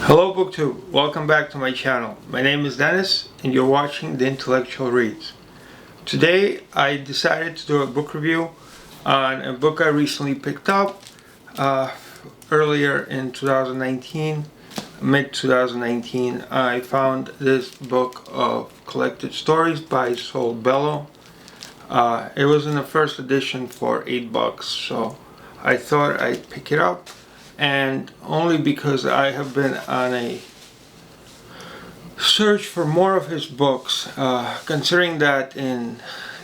Hello BookTube, welcome back to my channel. My name is Dennis and you're watching The Intellectual Reads. Today I decided to do a book review on a book I recently picked up earlier in 2019, mid-2019. I found this book of collected stories by Saul Bellows. It was in the first edition for $8, so I thought I'd pick it up. And only because I have been on a search for more of his books, considering that in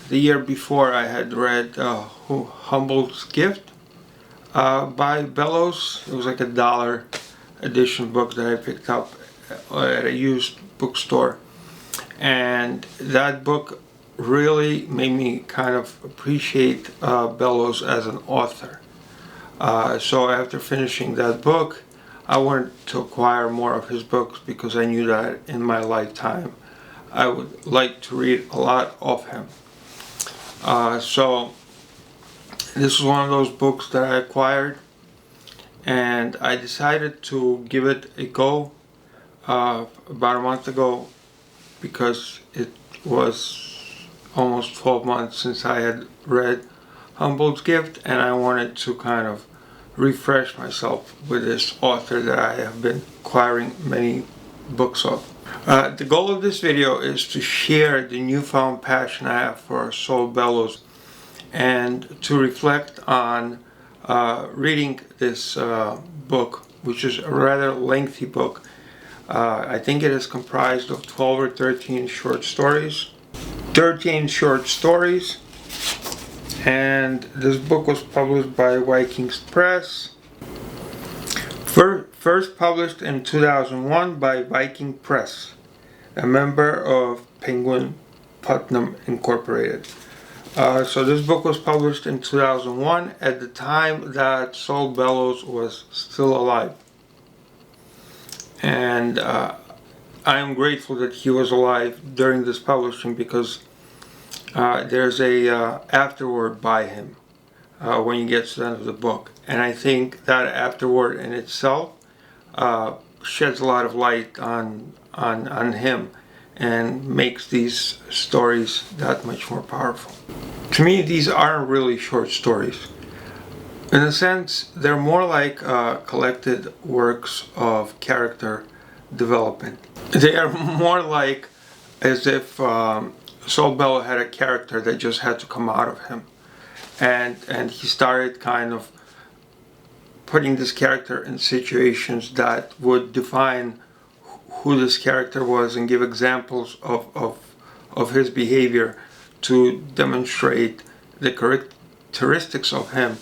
the year before I had read Humble's Gift by Bellows. It was like $1 edition book that I picked up at a used bookstore, and that book really made me kind of appreciate Bellows as an author. So after finishing that book, I wanted to acquire more of his books because I knew that in my lifetime I would like to read a lot of him. So this is one of those books that I acquired, and I decided to give it a go about a month ago because it was almost 12 months since I had read Humble's Gift, and I wanted to kind of refresh myself with this author that I have been acquiring many books of. The goal of this video is to share the newfound passion I have for Saul Bellows and to reflect on reading this book, which is a rather lengthy book. I think it is comprised of 12 or 13 short stories. 13 short stories. And this book was published by Vikings Press. First published in 2001 by Viking Press, a member of Penguin Putnam Incorporated. So this book was published in 2001 at the time that Saul Bellows was still alive. And I am grateful that he was alive during this publishing because there's a afterword by him when you get to the end of the book, and I think that afterword in itself sheds a lot of light on him and makes these stories that much more powerful. To me, these aren't really short stories. In a sense, they're more like collected works of character development. They are more like as if Saul Bellows had a character that just had to come out of him, and he started kind of putting this character in situations that would define who this character was and give examples of his behavior to demonstrate the characteristics of him.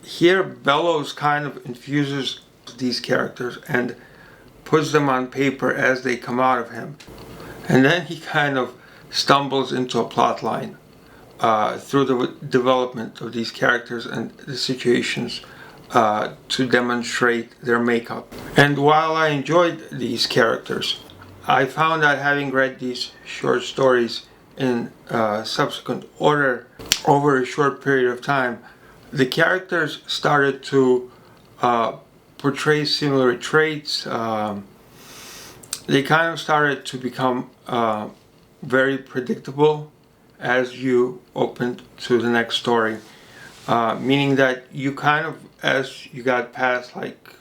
Here Bellows kind of infuses these characters and puts them on paper as they come out of him. And then he kind of stumbles into a plot line through the development of these characters and the situations to demonstrate their makeup. And while I enjoyed these characters, I found that having read these short stories in subsequent order over a short period of time, the characters started to portray similar traits. They kind of started to become very predictable as you opened to the next story, meaning that you kind of, as you got past like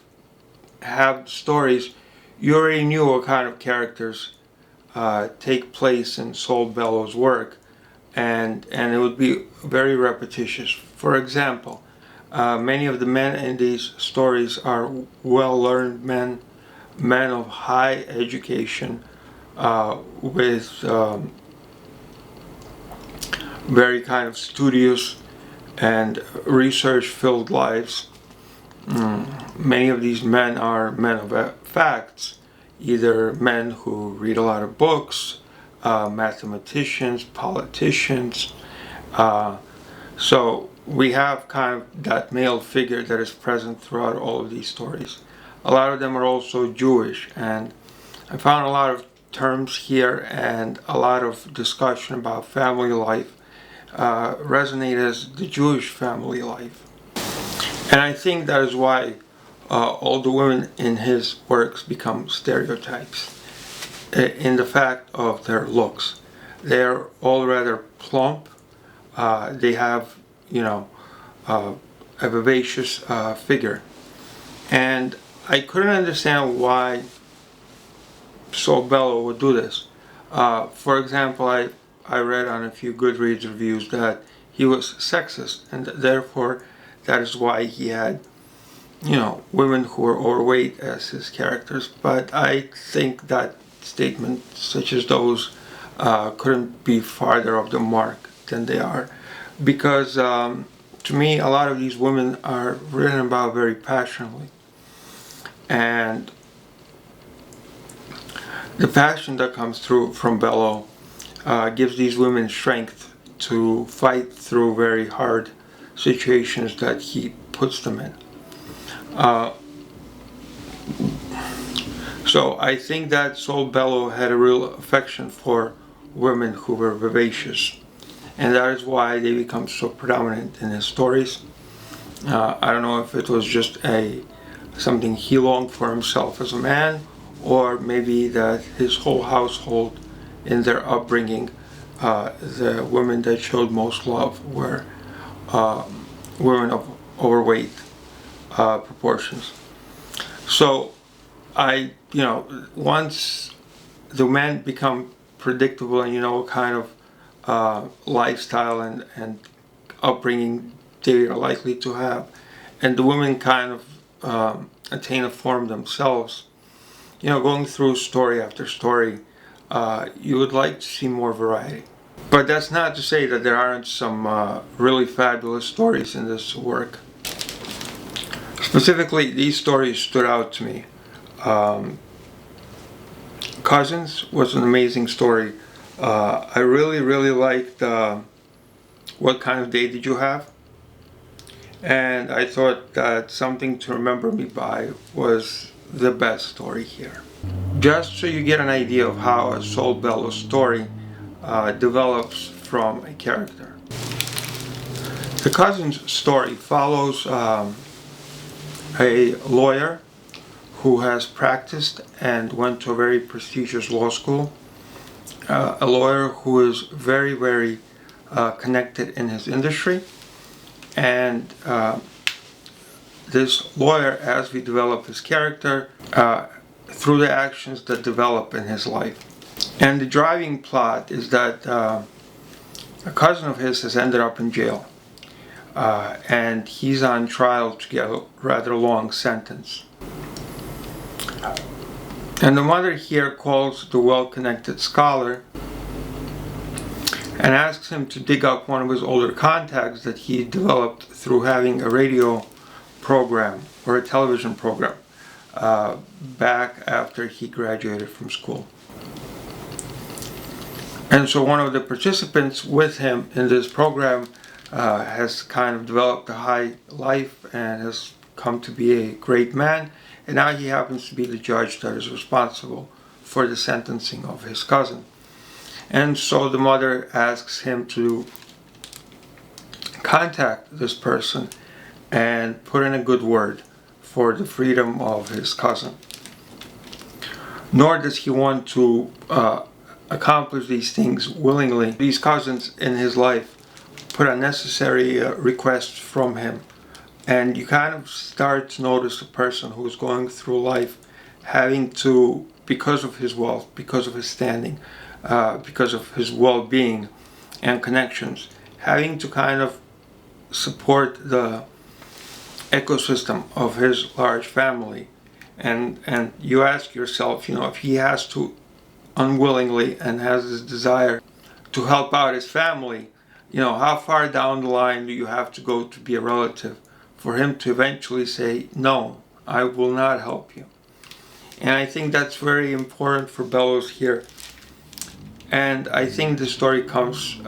half the stories, you already knew what kind of characters take place in Saul Bellows' work, and it would be very repetitious. For example, many of the men in these stories are well-learned men of high education with very kind of studious and research-filled lives. Many of these men are men of facts, either men who read a lot of books, mathematicians, politicians. So we have kind of that male figure that is present throughout all of these stories. A lot of them are also Jewish, and I found a lot of terms here and a lot of discussion about family life resonate as the Jewish family life. And I think that is why all the women in his works become stereotypes in the fact of their looks. They're all rather plump. They have, a vivacious figure. And I couldn't understand why Saul Bellows would do this. For example, I read on a few Goodreads reviews that he was sexist, and therefore that is why he had, women who were overweight as his characters. But I think that statements such as those couldn't be farther off the mark than they are, because to me a lot of these women are written about very passionately, and the passion that comes through from Bellows gives these women strength to fight through very hard situations that he puts them in. So I think that Saul Bellows had a real affection for women who were vivacious, and that is why they become so predominant in his stories. I don't know if it was just something he longed for himself as a man, or maybe that his whole household in their upbringing, the women that showed most love were women of overweight proportions. So once the men become predictable and you know what kind of lifestyle and upbringing they are likely to have, and the women kind of attain a form themselves, going through story after story, you would like to see more variety. But that's not to say that there aren't some really fabulous stories in this work. Specifically, these stories stood out to me. Cousins was an amazing story. I really liked What Kind of Day Did You Have? And I thought that Something to Remember Me By was the best story here. Just so you get an idea of how a Saul Bellows story develops from a character. The Cousins story follows a lawyer who has practiced and went to a very prestigious law school. A lawyer who is very connected in his industry. And this lawyer, as we develop his character, through the actions that develop in his life. And the driving plot is that a cousin of his has ended up in jail. And he's on trial to get a rather long sentence. And the mother here calls the well-connected scholar and asks him to dig up one of his older contacts that he developed through having a radio program or a television program back after he graduated from school. And so one of the participants with him in this program has kind of developed a high life and has come to be a great man, and now he happens to be the judge that is responsible for the sentencing of his cousin. And so the mother asks him to contact this person and put in a good word for the freedom of his cousin. Nor does he want to accomplish these things willingly. These cousins in his life put unnecessary requests from him, and you kind of start to notice a person who's going through life having to, because of his wealth, because of his standing, because of his well-being and connections, having to kind of support the ecosystem of his large family. And you ask yourself, if he has to unwillingly and has this desire to help out his family, how far down the line do you have to go to be a relative for him to eventually say, no, I will not help you? And I think that's very important for Bellows here. And I think the story comes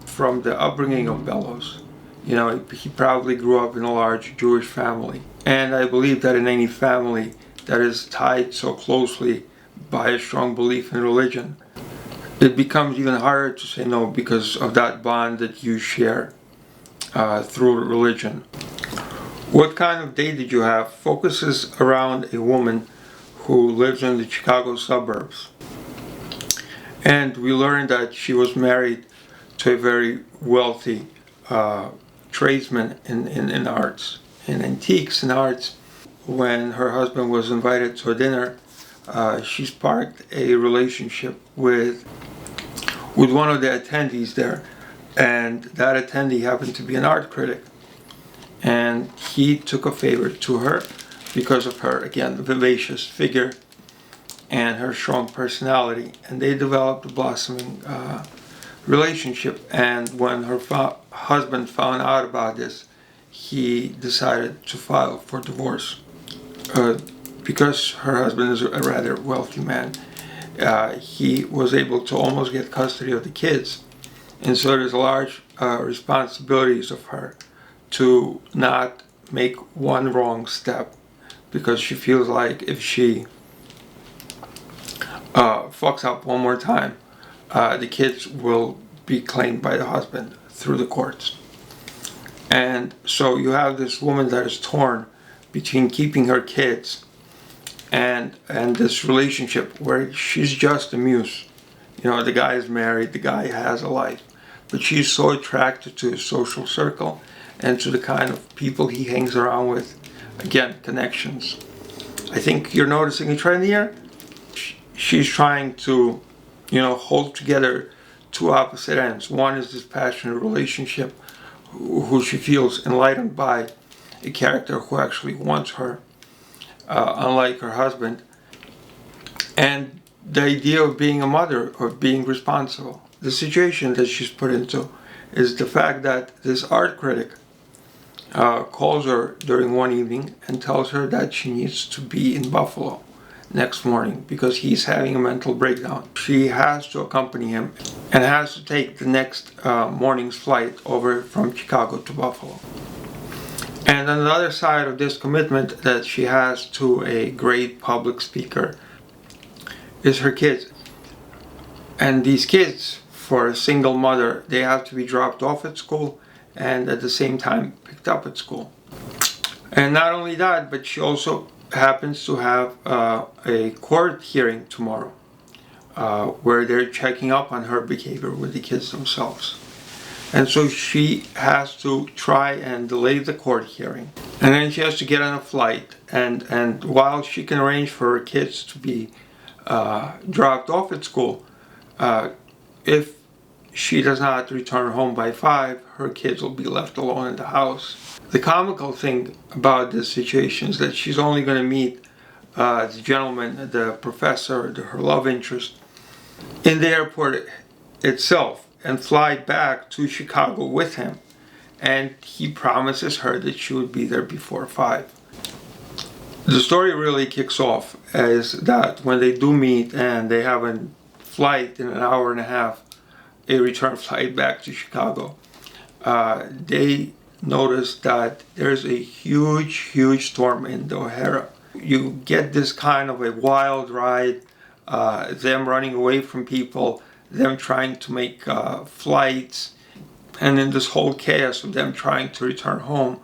from the upbringing of Bellows. He probably grew up in a large Jewish family. And I believe that in any family that is tied so closely by a strong belief in religion, it becomes even harder to say no because of that bond that you share through religion. What Kind of Day Did You Have focuses around a woman who lives in the Chicago suburbs. And we learned that she was married to a very wealthy tradesman in arts, in antiques and arts. When her husband was invited to a dinner, she sparked a relationship with one of the attendees there. And that attendee happened to be an art critic. And he took a favor to her because of her, again, vivacious figure and her strong personality. And they developed a blossoming relationship. And when her husband found out about this, he decided to file for divorce. Because her husband is a rather wealthy man, he was able to almost get custody of the kids. And so there's large responsibilities of her to not make one wrong step, because she feels like if she fucks up one more time, the kids will be claimed by the husband through the courts. And so you have this woman that is torn between keeping her kids and this relationship where she's just a muse. You know, the guy is married, the guy has a life, but she's so attracted to his social circle and to the kind of people he hangs around with. Again, connections. I think you're noticing a trend here. She's trying to, hold together two opposite ends. One is this passionate relationship who she feels enlightened by a character who actually wants her, unlike her husband. And the idea of being a mother, of being responsible. The situation that she's put into is the fact that this art critic calls her during one evening and tells her that she needs to be in Buffalo next morning because he's having a mental breakdown. She has to accompany him and has to take the next morning's flight over from Chicago to Buffalo. And on the other side of this commitment that she has to a great public speaker is her kids. And these kids, for a single mother, they have to be dropped off at school and at the same time picked up at school. And not only that, but she also happens to have a court hearing tomorrow where they're checking up on her behavior with the kids themselves. And so she has to try and delay the court hearing. And then she has to get on a flight. And while she can arrange for her kids to be dropped off at school, if she does not return home by 5, her kids will be left alone in the house. The comical thing about this situation is that she's only going to meet the gentleman, the professor, her love interest, in the airport itself and fly back to Chicago with him. And he promises her that she would be there before 5. The story really kicks off as that when they do meet and they have a flight in an hour and a half, a return flight back to Chicago, they notice that there's a huge storm in the O'Hara. You get this kind of a wild ride, them running away from people, them trying to make flights, and in this whole chaos of them trying to return home,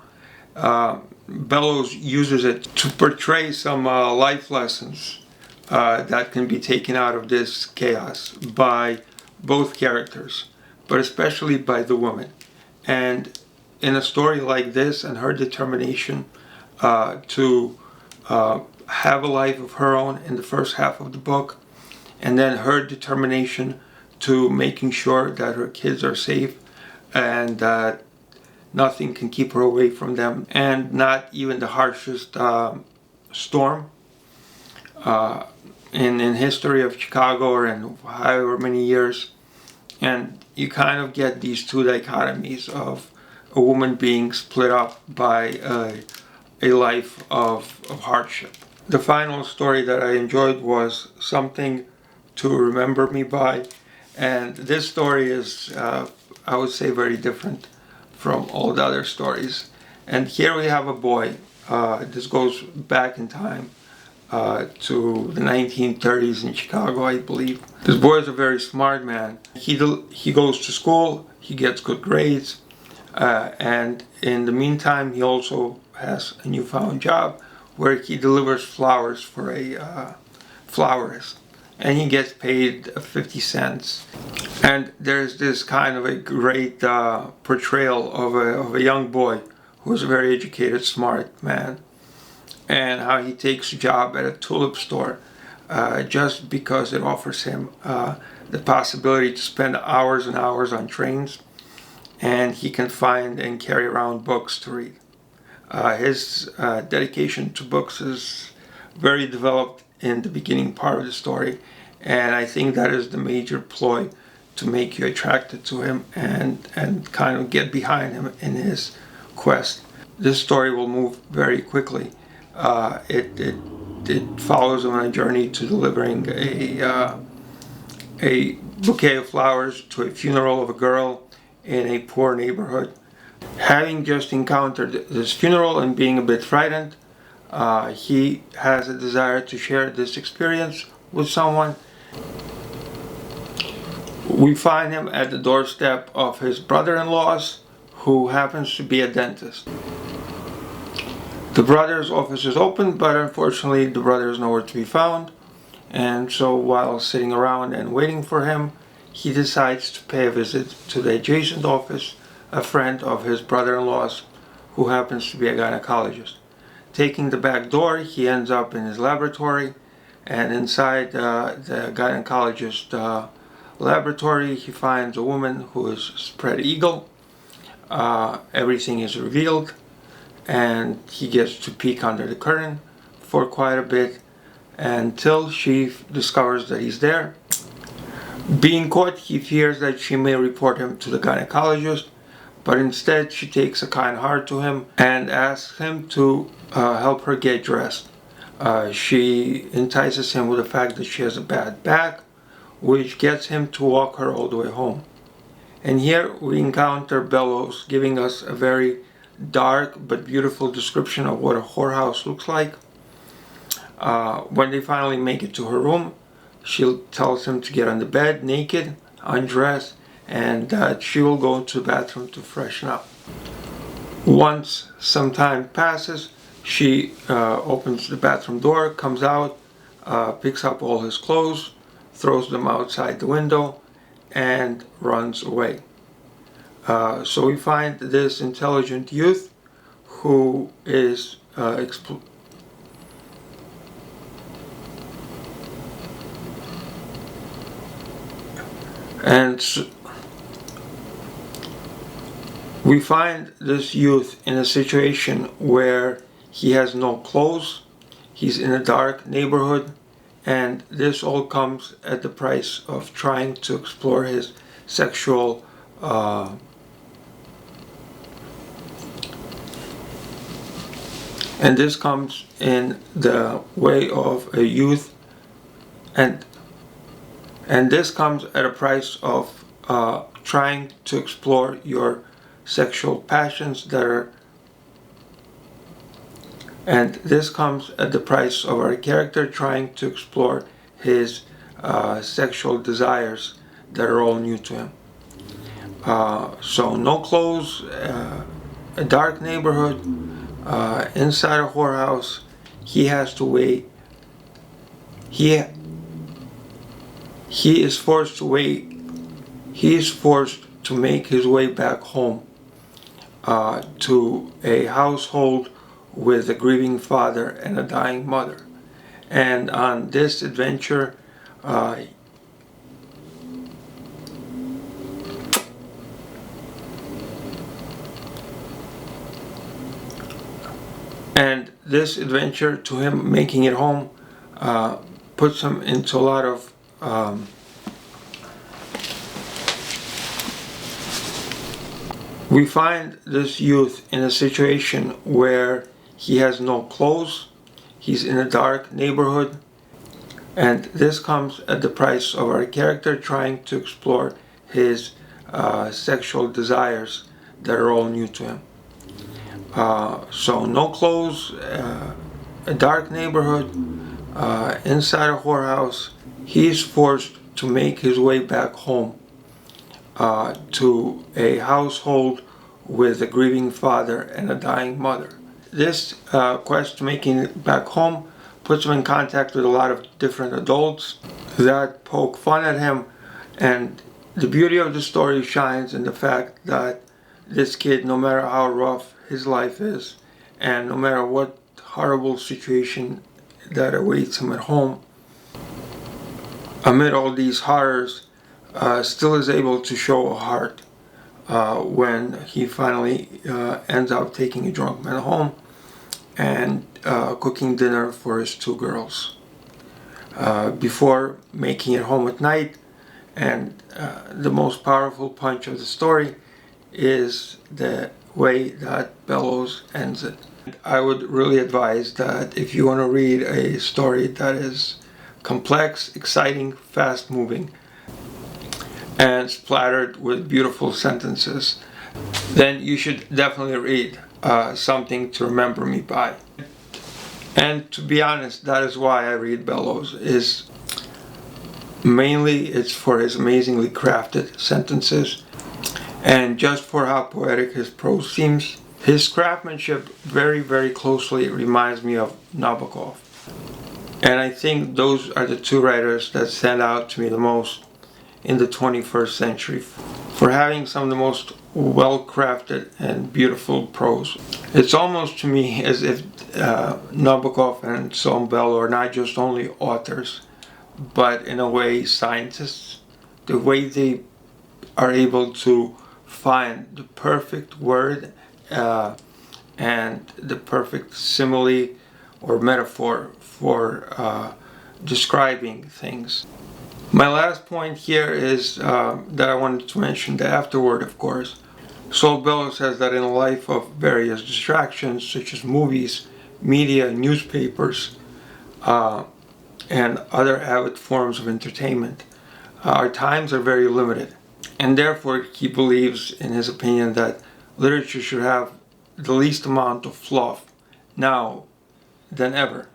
Bellows uses it to portray some life lessons that can be taken out of this chaos by both characters, but especially by the woman. And in a story like this and her determination to have a life of her own in the first half of the book, and then her determination to making sure that her kids are safe and that nothing can keep her away from them, and not even the harshest storm in history of Chicago or in however many years. And you kind of get these two dichotomies of a woman being split up by a life of hardship. The final story that I enjoyed was Something to Remember Me By. And this story is, I would say, very different from all the other stories. And here we have a boy. This goes back in time to the 1930s in Chicago, I believe. This boy is a very smart man. He goes to school, he gets good grades, and in the meantime he also has a newfound job where he delivers flowers for a florist, and he gets paid 50 cents. And there's this kind of a great portrayal of a young boy who's a very educated, smart man, and how he takes a job at a tulip store just because it offers him the possibility to spend hours and hours on trains, and he can find and carry around books to read. His dedication to books is very developed in the beginning part of the story, and I think that is the major ploy to make you attracted to him and kind of get behind him in his quest. This story will move very quickly. It follows him on a journey to delivering a bouquet of flowers to a funeral of a girl in a poor neighborhood. Having just encountered this funeral and being a bit frightened, he has a desire to share this experience with someone. We find him at the doorstep of his brother-in-law's, who happens to be a dentist. The brother's office is open, but unfortunately the brother is nowhere to be found, and so while sitting around and waiting for him, he decides to pay a visit to the adjacent office, a friend of his brother-in-law's who happens to be a gynecologist. Taking the back door, he ends up in his laboratory, and inside the gynecologist laboratory he finds a woman who is spread eagle. Everything is revealed, and he gets to peek under the curtain for quite a bit until she discovers that he's there. Being caught, he fears that she may report him to the gynecologist, but instead she takes a kind heart to him and asks him to help her get dressed. She entices him with the fact that she has a bad back, which gets him to walk her all the way home. And here we encounter Bellows giving us a very dark but beautiful description of what a whorehouse looks like. When they finally make it to her room, she tells him to get on the bed naked, undress, and that she will go to the bathroom to freshen up. Once some time passes, she opens the bathroom door, comes out, picks up all his clothes, throws them outside the window, and runs away. So we find this intelligent youth who is we find this youth in a situation where he has no clothes, he's in a dark neighborhood, and this all comes at the price of trying to explore his sexual and this comes in the way of a youth, and this comes at a price of trying to explore your sexual passions and this comes at the price of our character trying to explore his sexual desires that are all new to him. So no clothes, a dark neighborhood, inside a whorehouse. He has to wait. He is forced to wait. He is forced to make his way back home to a household with a grieving father and a dying mother. And on this adventure, to him making it home puts him into a lot of we find this youth in a situation where he has no clothes, he's in a dark neighborhood, and this comes at the price of our character trying to explore his sexual desires that are all new to him. So no clothes, a dark neighborhood, inside a whorehouse. He's forced to make his way back home to a household with a grieving father and a dying mother. this quest to making it back home puts him in contact with a lot of different adults that poke fun at him, and the beauty of the story shines in the fact that this kid, no matter how rough his life is, and no matter what horrible situation that awaits him at home, amid all these horrors, still is able to show a heart when he finally ends up taking a drunk man home and cooking dinner for his two girls before making it home at night. And the most powerful punch of the story is the way that Bellows ends it. I would really advise that if you want to read a story that is complex, exciting, fast-moving, and splattered with beautiful sentences, then you should definitely read Something to Remember Me By. And to be honest, that is why I read Bellows. Mainly it's for his amazingly crafted sentences and just for how poetic his prose seems. His craftsmanship very, very closely reminds me of Nabokov. And I think those are the two writers that stand out to me the most in the 21st century for having some of the most well-crafted and beautiful prose. It's almost to me as if Nabokov and Saul Bellows are not just only authors, but in a way scientists. The way they are able to find the perfect word and the perfect simile or metaphor for describing things. My last point here is that I wanted to mention the afterword, of course. Saul Bellows says that in a life of various distractions, such as movies, media, newspapers, and other avid forms of entertainment, our times are very limited. And therefore, he believes, in his opinion, that literature should have the least amount of fluff now than ever.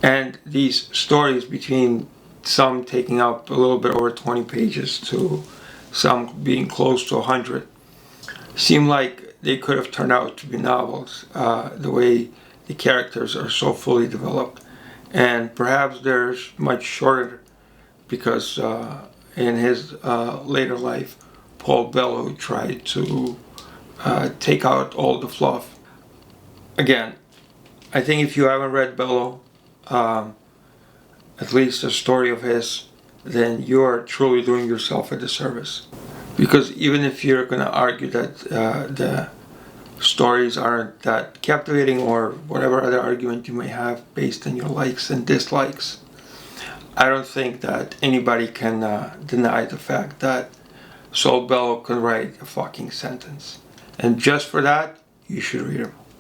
And these stories, between some taking up a little bit over 20 pages to some being close to 100, seem like they could have turned out to be novels, the way the characters are so fully developed. And perhaps they're much shorter because in his later life, Paul Bellows tried to take out all the fluff. Again, I think if you haven't read Bellows, at least a story of his, then you are truly doing yourself a disservice. Because even if you're going to argue that the stories aren't that captivating, or whatever other argument you may have based on your likes and dislikes, I don't think that anybody can deny the fact that Saul Bellows can write a fucking sentence. And just for that, you should read him.